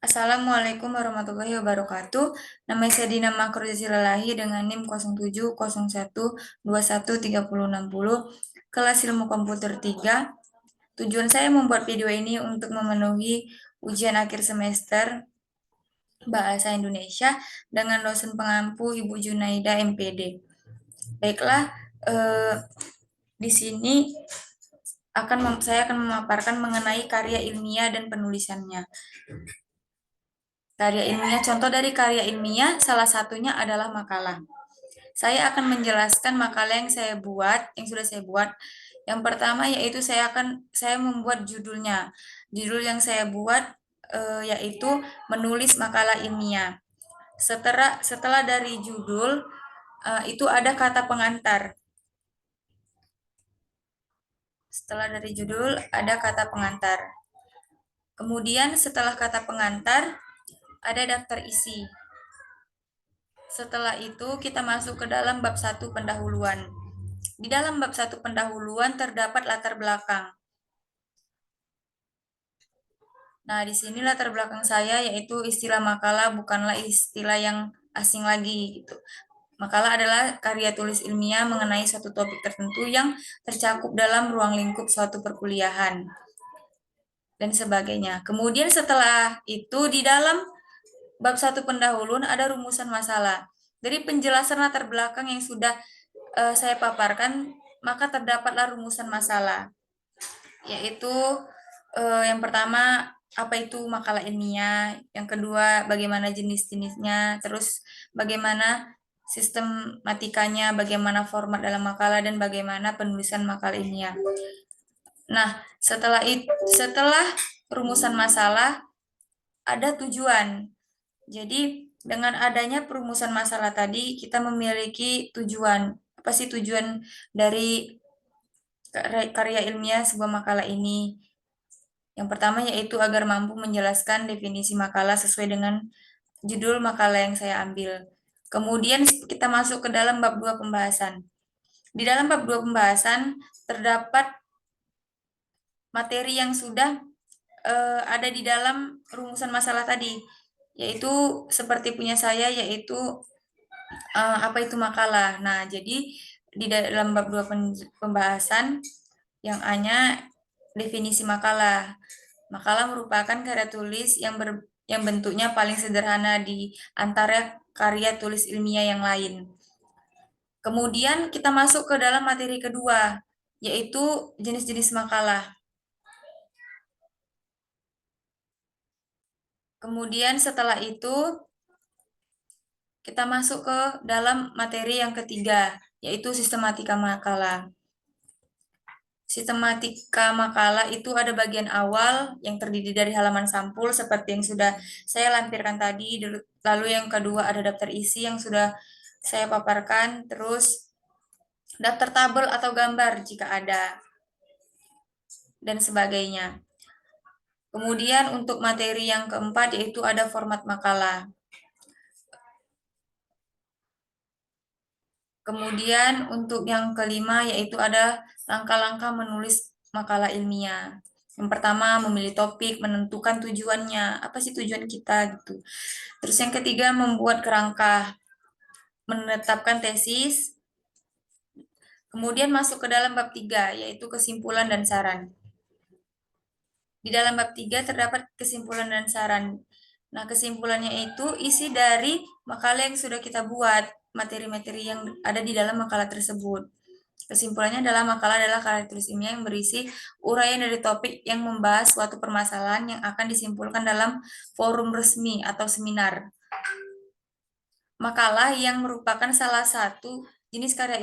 Assalamualaikum warahmatullahi wabarakatuh. Nama saya Dina Makrojasilalahi dengan NIM 0701213060, kelas ilmu komputer 3. Tujuan saya membuat video ini untuk memenuhi ujian akhir semester Bahasa Indonesia dengan dosen pengampu Ibu Junaida MPD. Baiklah, di sini saya akan memaparkan mengenai karya ilmiah dan penulisannya. Contoh dari karya ilmiah, salah satunya adalah makalah. Saya akan menjelaskan makalah yang sudah saya buat. Yang pertama yaitu saya membuat judulnya. Judul yang saya buat yaitu menulis makalah ilmiah. Setelah dari judul itu ada kata pengantar. Setelah dari judul ada kata pengantar. Kemudian setelah kata pengantar ada daftar isi. Setelah itu kita masuk ke dalam bab 1 pendahuluan. Di dalam bab 1 pendahuluan terdapat latar belakang. Nah, di sini latar belakang saya yaitu istilah makalah bukanlah istilah yang asing lagi gitu. Makalah adalah karya tulis ilmiah mengenai suatu topik tertentu yang tercakup dalam ruang lingkup suatu perkuliahan dan sebagainya. Kemudian setelah itu di dalam bab 1 pendahuluan ada rumusan masalah. Dari penjelasan latar belakang yang sudah saya paparkan, maka terdapatlah rumusan masalah, yaitu yang pertama, apa itu makalah ilmiah, yang kedua, bagaimana jenis-jenisnya, terus bagaimana sistematikanya, bagaimana format dalam makalah, dan bagaimana penulisan makalah ilmiah. Nah, setelah rumusan masalah, ada tujuan. Jadi, dengan adanya perumusan masalah tadi, kita memiliki tujuan. Apa sih tujuan dari karya ilmiah sebuah makalah ini? Yang pertama yaitu agar mampu menjelaskan definisi makalah sesuai dengan judul makalah yang saya ambil. Kemudian kita masuk ke dalam bab 2 pembahasan. Di dalam bab 2 pembahasan terdapat materi yang sudah ada di dalam rumusan masalah tadi, yaitu seperti punya saya, yaitu apa itu makalah. Nah, jadi di dalam bab 2 pembahasan yang A-nya definisi makalah. Makalah merupakan karya tulis yang bentuknya paling sederhana di antara karya tulis ilmiah yang lain. Kemudian kita masuk ke dalam materi kedua, yaitu jenis-jenis makalah. Kemudian setelah itu kita masuk ke dalam materi yang ketiga, yaitu sistematika makalah. Sistematika makalah itu ada bagian awal yang terdiri dari halaman sampul seperti yang sudah saya lampirkan tadi, lalu yang kedua ada daftar isi yang sudah saya paparkan, terus daftar tabel atau gambar jika ada, dan sebagainya. Kemudian untuk materi yang keempat yaitu ada format makalah. Kemudian untuk yang kelima yaitu ada langkah-langkah menulis makalah ilmiah. Yang pertama memilih topik, menentukan tujuannya, apa sih tujuan kita gitu. Terus yang ketiga membuat kerangka, menetapkan tesis. Kemudian masuk ke dalam bab 3 yaitu kesimpulan dan saran. Di dalam bab 3 terdapat kesimpulan dan saran. Nah, kesimpulannya itu isi dari makalah yang sudah kita buat, materi-materi yang ada di dalam makalah tersebut. Kesimpulannya makalah adalah karya tulis ilmiah yang berisi uraian dari topik yang membahas suatu permasalahan yang akan disimpulkan dalam forum resmi atau seminar. Makalah yang merupakan salah satu jenis karya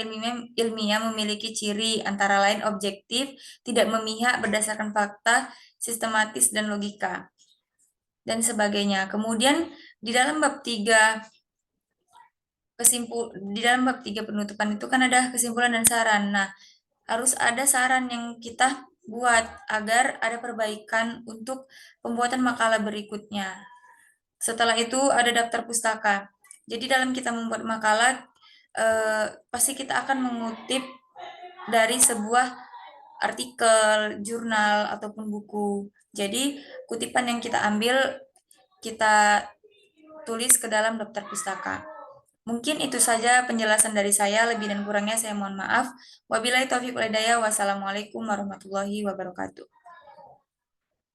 ilmiah memiliki ciri antara lain objektif, tidak memihak berdasarkan fakta, sistematis, dan logika, dan sebagainya. Kemudian di dalam bab 3 penutupan itu kan ada kesimpulan dan saran. Nah, harus ada saran yang kita buat agar ada perbaikan untuk pembuatan makalah berikutnya. Setelah itu ada daftar pustaka. Jadi dalam kita membuat makalah pasti kita akan mengutip dari sebuah artikel, jurnal, ataupun buku. Jadi kutipan yang kita ambil kita tulis ke dalam daftar pustaka. Mungkin itu saja penjelasan dari saya, lebih dan kurangnya saya mohon maaf. Wabillahi taufiq wal hidayah. Wassalamualaikum warahmatullahi wabarakatuh.